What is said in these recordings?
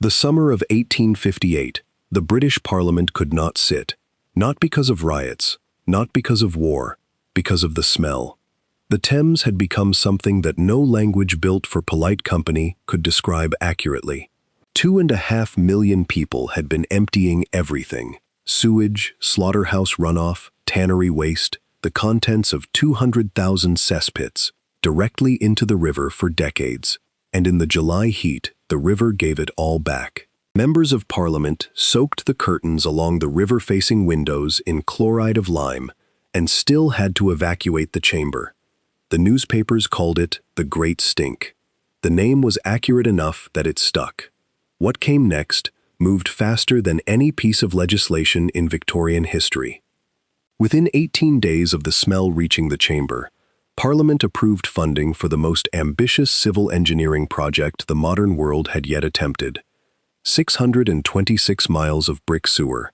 The summer of 1858, the British Parliament could not sit, not because of riots, not because of war, because of the smell. The Thames had become something that no language built for polite company could describe accurately. 2.5 million people had been emptying everything: sewage, slaughterhouse runoff, tannery waste, the contents of 200,000 cesspits, directly into the river for decades. And in the July heat, the river gave it all back. Members of Parliament soaked the curtains along the river-facing windows in chloride of lime and still had to evacuate the chamber. The newspapers called it the Great Stink. The name was accurate enough that it stuck. What came next moved faster than any piece of legislation in Victorian history. Within 18 days of the smell reaching the chamber, Parliament approved funding for the most ambitious civil engineering project the modern world had yet attempted. 626 miles of brick sewer,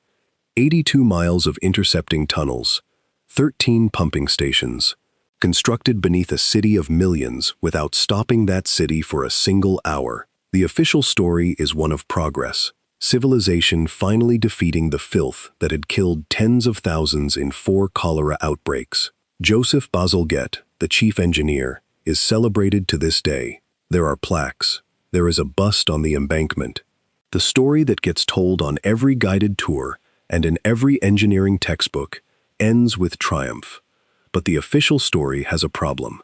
82 miles of intercepting tunnels, 13 pumping stations, constructed beneath a city of millions without stopping that city for a single hour. The official story is one of progress, civilization finally defeating the filth that had killed tens of thousands in 4 cholera outbreaks. Joseph Bazalgette, the chief engineer, is celebrated to this day. There are plaques. There is a bust on the embankment. The story that gets told on every guided tour and in every engineering textbook ends with triumph. But the official story has a problem.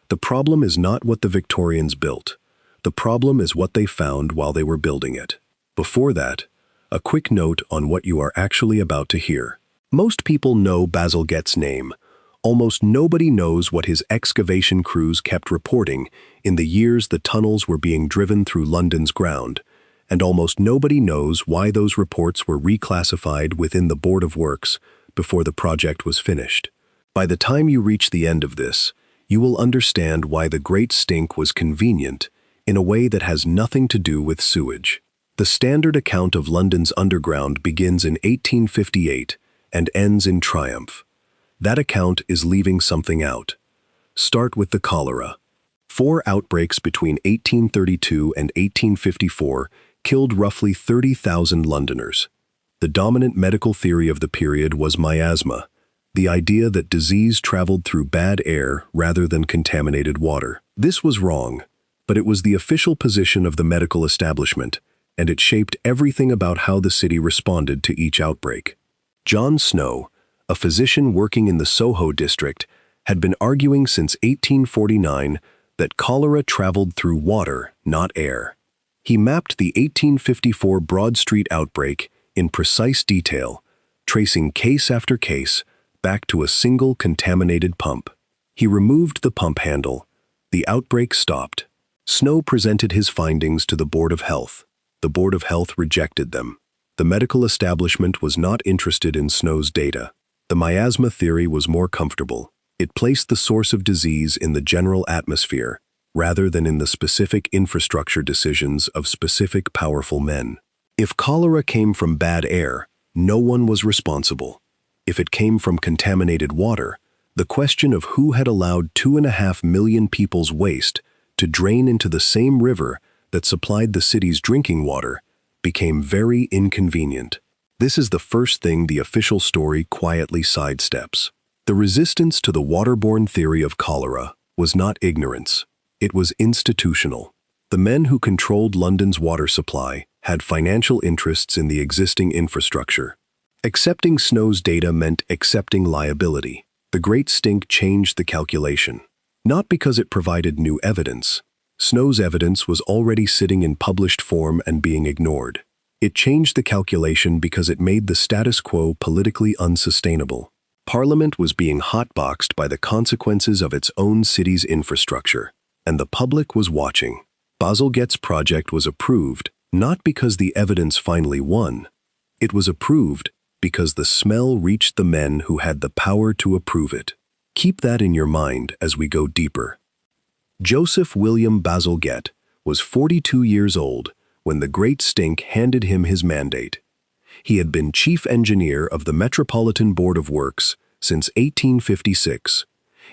The problem is not what the Victorians built. The problem is what they found while they were building it. Before that, a quick note on what you are actually about to hear. Most people know Bazalgette's name. Almost nobody knows what his excavation crews kept reporting in the years the tunnels were being driven through London's ground, and almost nobody knows why those reports were reclassified within the Board of Works before the project was finished. By the time you reach the end of this, you will understand why the Great Stink was convenient in a way that has nothing to do with sewage. The standard account of London's underground begins in 1858 and ends in triumph. That account is leaving something out. Start with the cholera. 4 outbreaks between 1832 and 1854 killed roughly 30,000 Londoners. The dominant medical theory of the period was miasma, the idea that disease traveled through bad air rather than contaminated water. This was wrong, but it was the official position of the medical establishment, and it shaped everything about how the city responded to each outbreak. John Snow, a physician working in the Soho district, had been arguing since 1849 that cholera traveled through water, not air. He mapped the 1854 Broad Street outbreak in precise detail, tracing case after case back to a single contaminated pump. He removed the pump handle. The outbreak stopped. Snow presented his findings to the Board of Health. The Board of Health rejected them. The medical establishment was not interested in Snow's data. The miasma theory was more comfortable. It placed the source of disease in the general atmosphere, rather than in the specific infrastructure decisions of specific powerful men. If cholera came from bad air, no one was responsible. If it came from contaminated water, the question of who had allowed 2.5 million people's waste to drain into the same river that supplied the city's drinking water became very inconvenient. This is the first thing the official story quietly sidesteps. The resistance to the waterborne theory of cholera was not ignorance. It was institutional. The men who controlled London's water supply had financial interests in the existing infrastructure. Accepting Snow's data meant accepting liability. The Great Stink changed the calculation. Not because it provided new evidence. Snow's evidence was already sitting in published form and being ignored. It changed the calculation because it made the status quo politically unsustainable. Parliament was being hotboxed by the consequences of its own city's infrastructure, and the public was watching. Bazalgette's project was approved not because the evidence finally won. It was approved because the smell reached the men who had the power to approve it. Keep that in your mind as we go deeper. Joseph William Bazalgette was 42 years old when the Great Stink handed him his mandate. He had been chief engineer of the Metropolitan Board of Works since 1856,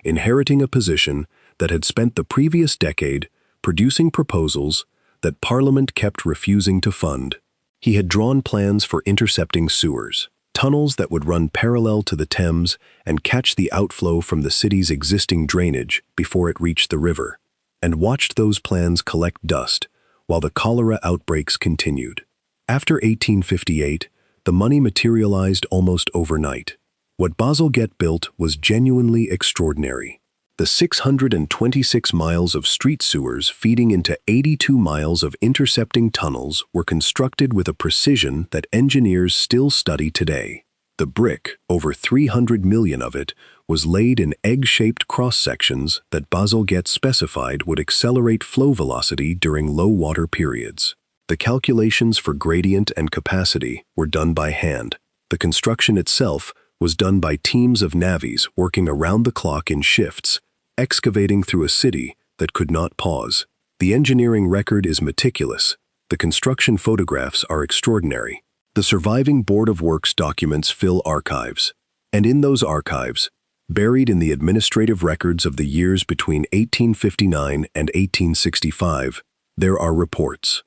inheriting a position that had spent the previous decade producing proposals that Parliament kept refusing to fund. He had drawn plans for intercepting sewers, tunnels that would run parallel to the Thames and catch the outflow from the city's existing drainage before it reached the river, and watched those plans collect dust while the cholera outbreaks continued. After 1858, the money materialized almost overnight. What Bazalgette built was genuinely extraordinary. The 626 miles of street sewers feeding into 82 miles of intercepting tunnels were constructed with a precision that engineers still study today. The brick, over 300 million of it, was laid in egg-shaped cross-sections that Bazalgette specified would accelerate flow velocity during low-water periods. The calculations for gradient and capacity were done by hand. The construction itself was done by teams of navvies working around the clock in shifts, excavating through a city that could not pause. The engineering record is meticulous. The construction photographs are extraordinary. The surviving Board of Works documents fill archives, and in those archives, buried in the administrative records of the years between 1859 and 1865, there are reports.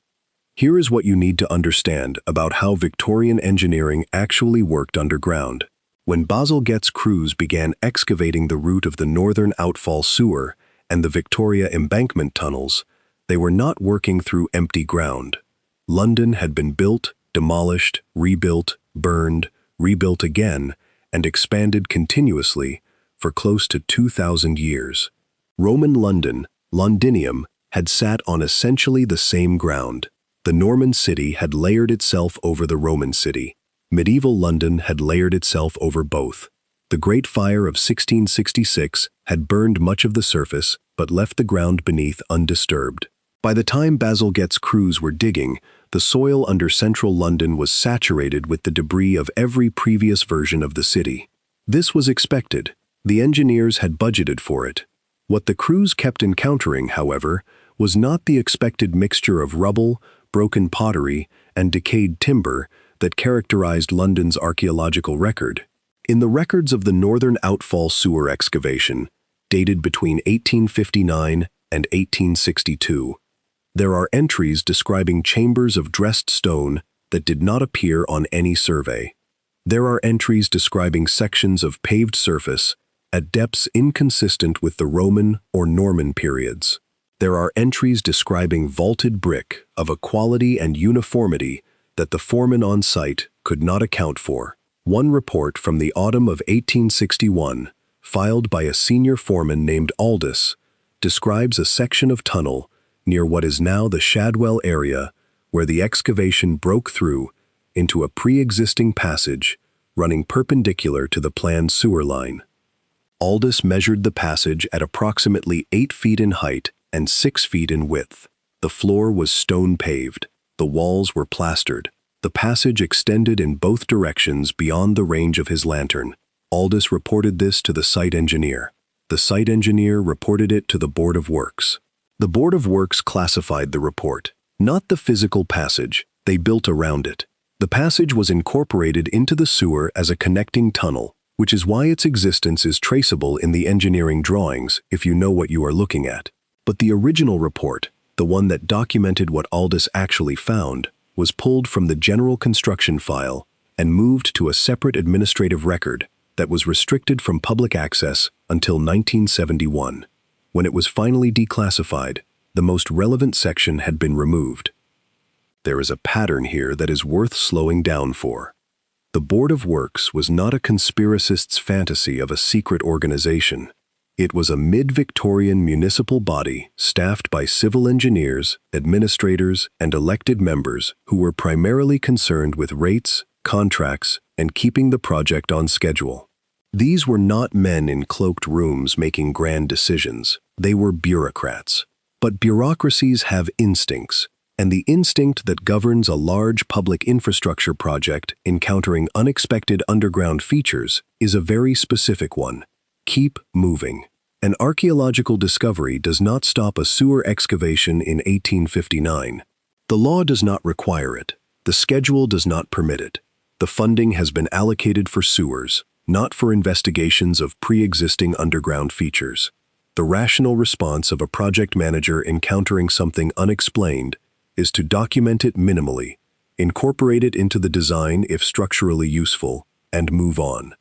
Here is what you need to understand about how Victorian engineering actually worked underground. When Bazalgette's crews began excavating the route of the northern outfall sewer and the Victoria embankment tunnels, they were not working through empty ground. London had been built, demolished, rebuilt, burned, rebuilt again, and expanded continuously for close to 2,000 years. Roman London, Londinium, had sat on essentially the same ground. The Norman city had layered itself over the Roman city. Medieval London had layered itself over both. The Great Fire of 1666 had burned much of the surface but left the ground beneath undisturbed. By the time Bazalgette's crews were digging, the soil under central London was saturated with the debris of every previous version of the city. This was expected. The engineers had budgeted for it. What the crews kept encountering, however, was not the expected mixture of rubble, broken pottery, and decayed timber that characterized London's archaeological record. In the records of the northern outfall sewer excavation, dated between 1859 and 1862, there are entries describing chambers of dressed stone that did not appear on any survey. There are entries describing sections of paved surface at depths inconsistent with the Roman or Norman periods. There are entries describing vaulted brick of a quality and uniformity that the foreman on site could not account for. One report from the autumn of 1861, filed by a senior foreman named Aldous, describes a section of tunnel near what is now the Shadwell area where the excavation broke through into a pre-existing passage running perpendicular to the planned sewer line. Aldous measured the passage at approximately 8 feet in height and 6 feet in width. The floor was stone-paved. The walls were plastered. The passage extended in both directions beyond the range of his lantern. Aldous reported this to the site engineer. The site engineer reported it to the Board of Works. The Board of Works classified the report, not the physical passage. They built around it. The passage was incorporated into the sewer as a connecting tunnel, which is why its existence is traceable in the engineering drawings if you know what you are looking at. But the original report, the one that documented what Aldous actually found, was pulled from the general construction file and moved to a separate administrative record that was restricted from public access until 1971. When it was finally declassified, the most relevant section had been removed. There is a pattern here that is worth slowing down for. The Board of Works was not a conspiracist's fantasy of a secret organization. It was a mid-Victorian municipal body staffed by civil engineers, administrators, and elected members who were primarily concerned with rates, contracts, and keeping the project on schedule. These were not men in cloaked rooms making grand decisions. They were bureaucrats. But bureaucracies have instincts, and the instinct that governs a large public infrastructure project encountering unexpected underground features is a very specific one. Keep moving. An archaeological discovery does not stop a sewer excavation in 1859. The law does not require it. The schedule does not permit it. The funding has been allocated for sewers, not for investigations of pre-existing underground features. The rational response of a project manager encountering something unexplained is to document it minimally, incorporate it into the design if structurally useful, and move on.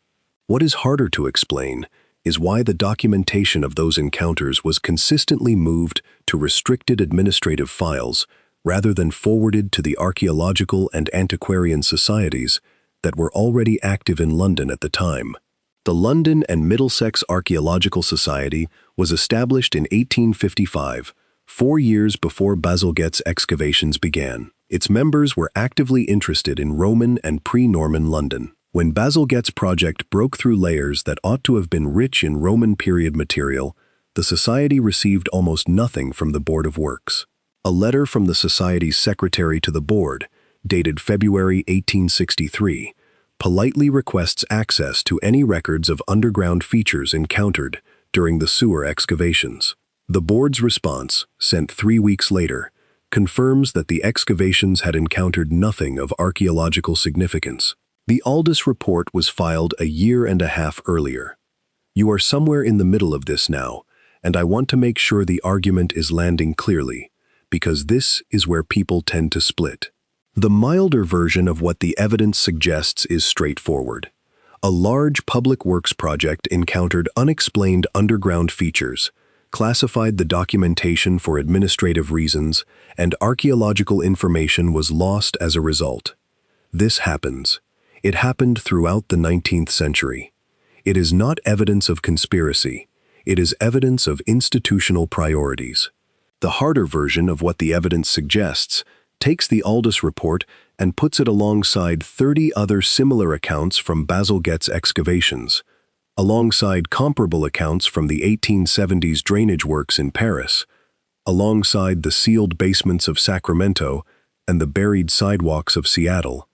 What is harder to explain is why the documentation of those encounters was consistently moved to restricted administrative files rather than forwarded to the archaeological and antiquarian societies that were already active in London at the time. The London and Middlesex Archaeological Society was established in 1855, 4 years before Bazalgette's excavations began. Its members were actively interested in Roman and pre-Norman London. When Bazalgette's project broke through layers that ought to have been rich in Roman period material, the Society received almost nothing from the Board of Works. A letter from the Society's secretary to the board, dated February 1863, politely requests access to any records of underground features encountered during the sewer excavations. The board's response, sent 3 weeks later, confirms that the excavations had encountered nothing of archaeological significance. The Aldous report was filed a year and a half earlier. You are somewhere in the middle of this now, and I want to make sure the argument is landing clearly, because this is where people tend to split. The milder version of what the evidence suggests is straightforward. A large public works project encountered unexplained underground features, classified the documentation for administrative reasons, and archaeological information was lost as a result. This happens. It happened throughout the 19th century. It is not evidence of conspiracy. It is evidence of institutional priorities. The harder version of what the evidence suggests takes the Aldous report and puts it alongside 30 other similar accounts from Bazalgette's excavations, alongside comparable accounts from the 1870s drainage works in Paris, alongside the sealed basements of Sacramento and the buried sidewalks of Seattle,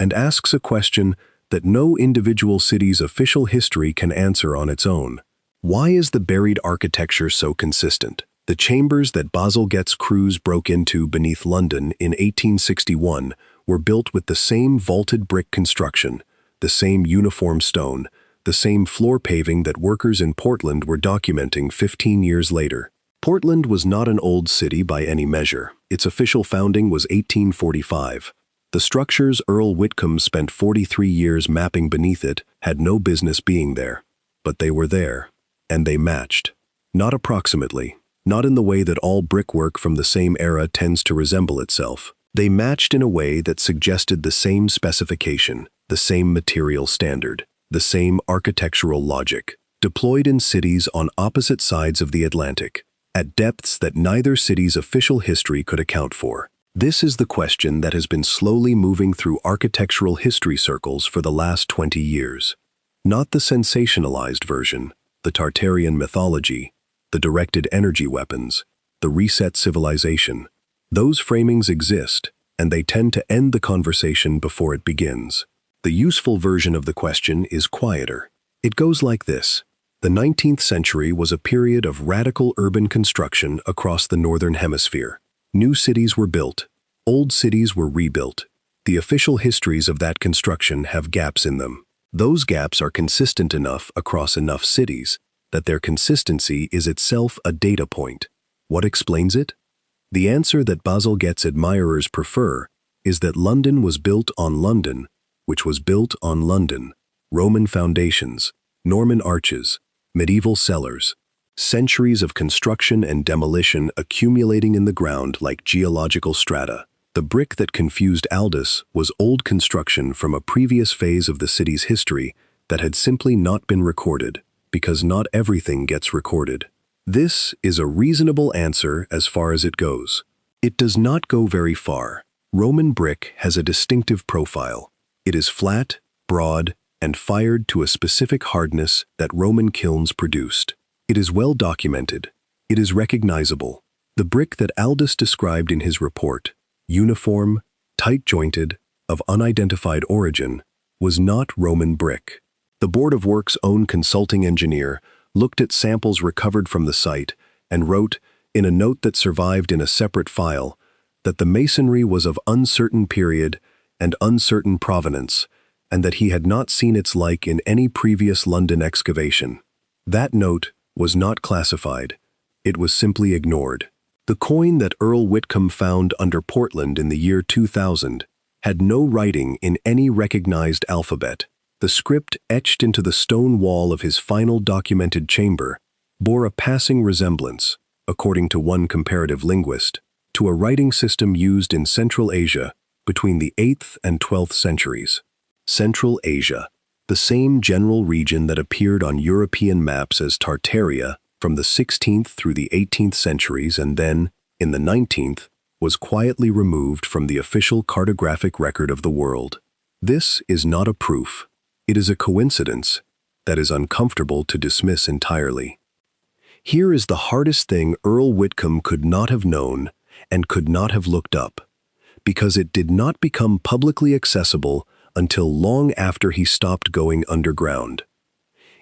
and asks a question that no individual city's official history can answer on its own. Why is the buried architecture so consistent? The chambers that Bazalgette's crews broke into beneath London in 1861 were built with the same vaulted brick construction, the same uniform stone, the same floor paving that workers in Portland were documenting 15 years later. Portland was not an old city by any measure. Its official founding was 1845. The structures Earl Whitcomb spent 43 years mapping beneath it had no business being there. But they were there, and they matched. Not approximately, not in the way that all brickwork from the same era tends to resemble itself. They matched in a way that suggested the same specification, the same material standard, the same architectural logic, deployed in cities on opposite sides of the Atlantic, at depths that neither city's official history could account for. This is the question that has been slowly moving through architectural history circles for the last 20 years. Not the sensationalized version, the Tartarian mythology, the directed energy weapons, the reset civilization. Those framings exist, and they tend to end the conversation before it begins. The useful version of the question is quieter. It goes like this. The 19th century was a period of radical urban construction across the Northern Hemisphere. New cities were built. Old cities were rebuilt. The official histories of that construction have gaps in them. Those gaps are consistent enough across enough cities that their consistency is itself a data point. What explains it? The answer that Bazalgette's admirers prefer is that London was built on London, which was built on London. Roman foundations, Norman arches, medieval cellars, centuries of construction and demolition accumulating in the ground like geological strata. The brick that confused Aldous was old construction from a previous phase of the city's history that had simply not been recorded, because not everything gets recorded. This is a reasonable answer as far as it goes. It does not go very far. Roman brick has a distinctive profile. It is flat, broad, and fired to a specific hardness that Roman kilns produced. It is well documented. It is recognizable. The brick that Aldous described in his report, uniform, tight-jointed, of unidentified origin, was not Roman brick. The Board of Works' own consulting engineer looked at samples recovered from the site and wrote, in a note that survived in a separate file, that the masonry was of uncertain period and uncertain provenance, and that he had not seen its like in any previous London excavation. That note was not classified. It was simply ignored. The coin that Earl Whitcomb found under Portland in the year 2000 had no writing in any recognized alphabet. The script etched into the stone wall of his final documented chamber bore a passing resemblance, according to one comparative linguist, to a writing system used in Central Asia between the 8th and 12th centuries. Central Asia, the same general region that appeared on European maps as Tartaria from the 16th through the 18th centuries and then, in the 19th, was quietly removed from the official cartographic record of the world. This is not a proof. It is a coincidence that is uncomfortable to dismiss entirely. Here is the hardest thing Earl Whitcomb could not have known and could not have looked up, because it did not become publicly accessible until long after he stopped going underground.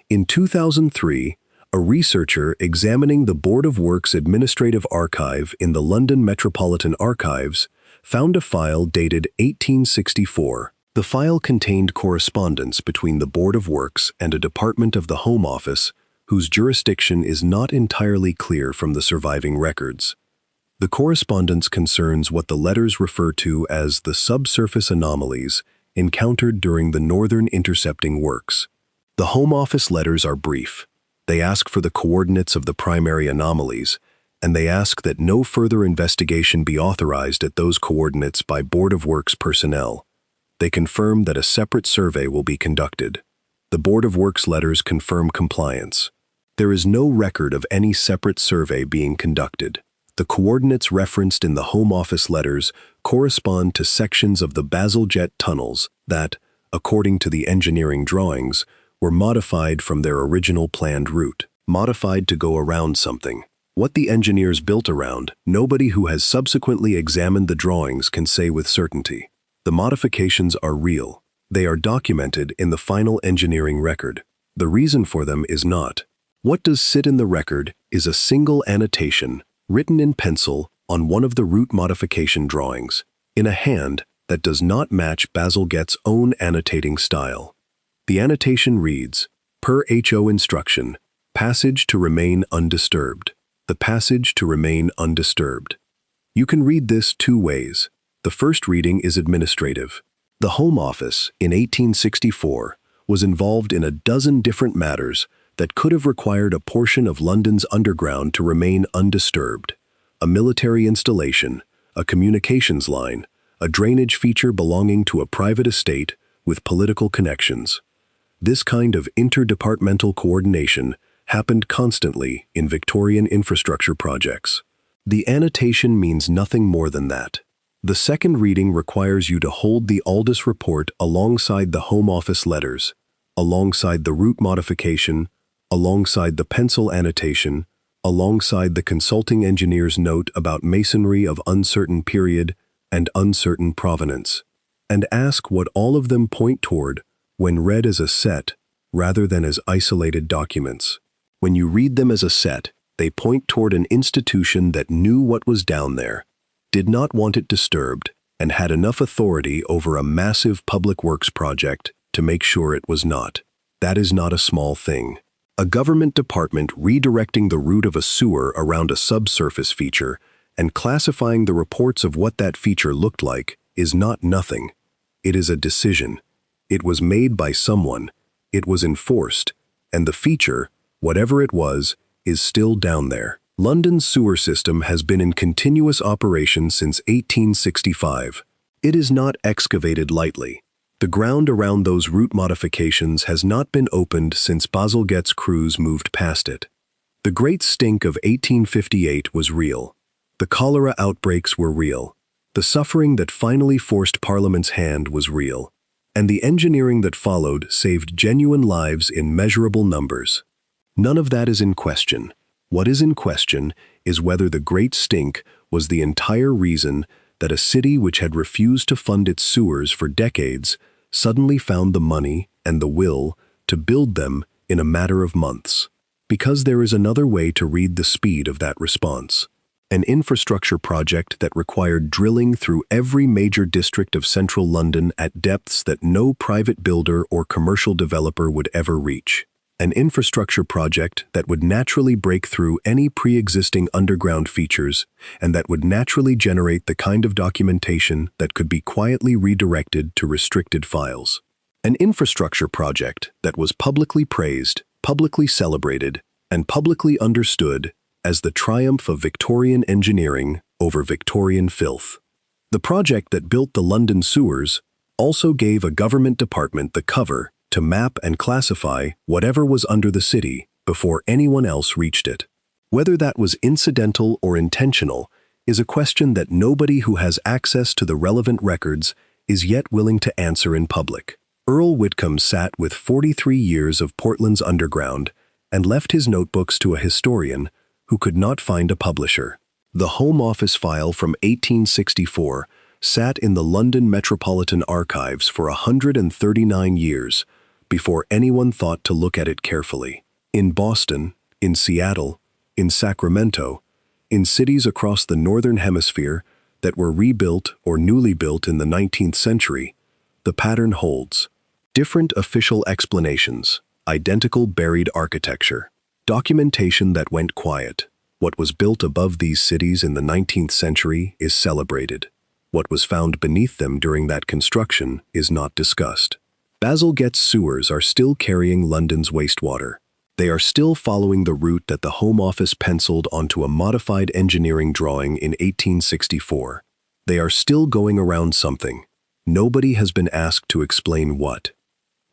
In 2003, a researcher examining the Board of Works Administrative Archive in the London Metropolitan Archives found a file dated 1864. The file contained correspondence between the Board of Works and a department of the Home Office whose jurisdiction is not entirely clear from the surviving records. The correspondence concerns what the letters refer to as the subsurface anomalies encountered during the northern intercepting works. The Home Office letters are brief. They ask for the coordinates of the primary anomalies, and they ask that no further investigation be authorized at those coordinates by Board of Works personnel. They confirm that a separate survey will be conducted. The Board of Works letters confirm compliance. There is no record of any separate survey being conducted. The coordinates referenced in the Home Office letters correspond to sections of the Bazalgette tunnels that, according to the engineering drawings, were modified from their original planned route, modified to go around something. What the engineers built around, nobody who has subsequently examined the drawings can say with certainty. The modifications are real. They are documented in the final engineering record. The reason for them is not. What does sit in the record is a single annotation written in pencil on one of the route modification drawings, in a hand that does not match Bazalgette's own annotating style. The annotation reads, per HO instruction, passage to remain undisturbed. The passage to remain undisturbed. You can read this two ways. The first reading is administrative. The Home Office, in 1864, was involved in a dozen different matters that could have required a portion of London's underground to remain undisturbed. A military installation, a communications line, a drainage feature belonging to a private estate with political connections. This kind of interdepartmental coordination happened constantly in Victorian infrastructure projects. The annotation means nothing more than that. The second reading requires you to hold the Aldous report alongside the Home Office letters, alongside the route modification, alongside the pencil annotation, alongside the consulting engineer's note about masonry of uncertain period and uncertain provenance, and ask what all of them point toward when read as a set rather than as isolated documents. When you read them as a set, they point toward an institution that knew what was down there, did not want it disturbed, and had enough authority over a massive public works project to make sure it was not. That is not a small thing. A government department redirecting the route of a sewer around a subsurface feature and classifying the reports of what that feature looked like is not nothing. It is a decision. It was made by someone. It was enforced. And the feature, whatever it was, is still down there. London's sewer system has been in continuous operation since 1865. It is not excavated lightly. The ground around those route modifications has not been opened since Bazalgette's crews moved past it. The Great Stink of 1858 was real. The cholera outbreaks were real. The suffering that finally forced Parliament's hand was real. And the engineering that followed saved genuine lives in measurable numbers. None of that is in question. What is in question is whether the Great Stink was the entire reason that a city which had refused to fund its sewers for decades suddenly found the money and the will to build them in a matter of months. Because there is another way to read the speed of that response. An infrastructure project that required drilling through every major district of central London at depths that no private builder or commercial developer would ever reach. an infrastructure project that would naturally break through any pre-existing underground features and that would naturally generate the kind of documentation that could be quietly redirected to restricted files. An infrastructure project that was publicly praised, publicly celebrated, and publicly understood as the triumph of Victorian engineering over Victorian filth. The project that built the London sewers also gave a government department the cover to map and classify whatever was under the city before anyone else reached it. Whether that was incidental or intentional is a question that nobody who has access to the relevant records is yet willing to answer in public. Earl Whitcomb sat with 43 years of Portland's underground and left his notebooks to a historian who could not find a publisher. The Home Office file from 1864 sat in the London Metropolitan Archives for 139 years before anyone thought to look at it carefully. In Boston, in Seattle, in Sacramento, in cities across the Northern Hemisphere that were rebuilt or newly built in the 19th century, the pattern holds. Different official explanations, identical buried architecture, documentation that went quiet. What was built above these cities in the 19th century is celebrated. What was found beneath them during that construction is not discussed. Bazalgette's sewers are still carrying London's wastewater. They are still following the route that the Home Office penciled onto a modified engineering drawing in 1864. They are still going around something. Nobody has been asked to explain what.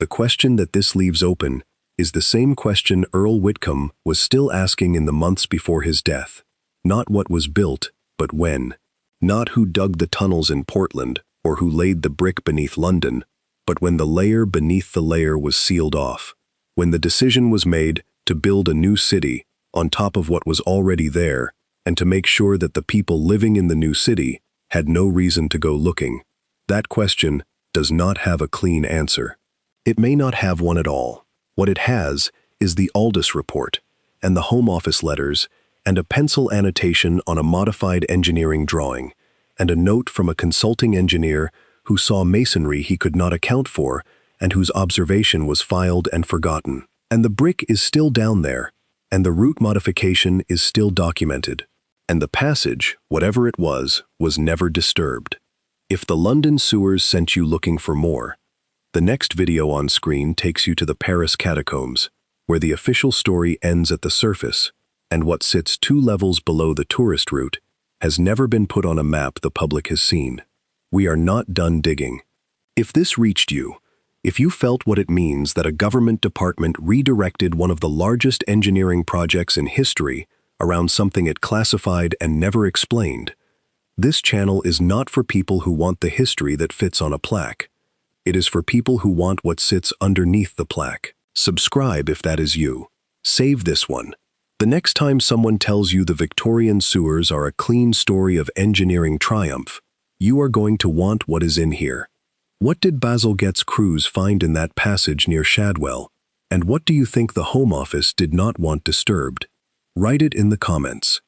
The question that this leaves open is the same question Earl Whitcomb was still asking in the months before his death. Not what was built, but when. Not who dug the tunnels in Portland or who laid the brick beneath London, but when the layer beneath the layer was sealed off. When the decision was made to build a new city on top of what was already there and to make sure that the people living in the new city had no reason to go looking. That question does not have a clean answer. It may not have one at all. What it has is the Aldous report and the Home Office letters and a pencil annotation on a modified engineering drawing and a note from a consulting engineer who saw masonry he could not account for and whose observation was filed and forgotten. And the brick is still down there, and the route modification is still documented, and the passage, whatever it was never disturbed. If the London sewers sent you looking for more, the next video on screen takes you to the Paris catacombs, where the official story ends at the surface, and what sits 2 levels below the tourist route has never been put on a map the public has seen. We are not done digging. If this reached you, if you felt what it means that a government department redirected one of the largest engineering projects in history around something it classified and never explained, this channel is not for people who want the history that fits on a plaque. It is for people who want what sits underneath the plaque. Subscribe if that is you. Save this one. The next time someone tells you the Victorian sewers are a clean story of engineering triumph, you are going to want what is in here. What did Bazalgette's crews find in that passage near Shadwell? And what do you think the Home Office did not want disturbed? Write it in the comments.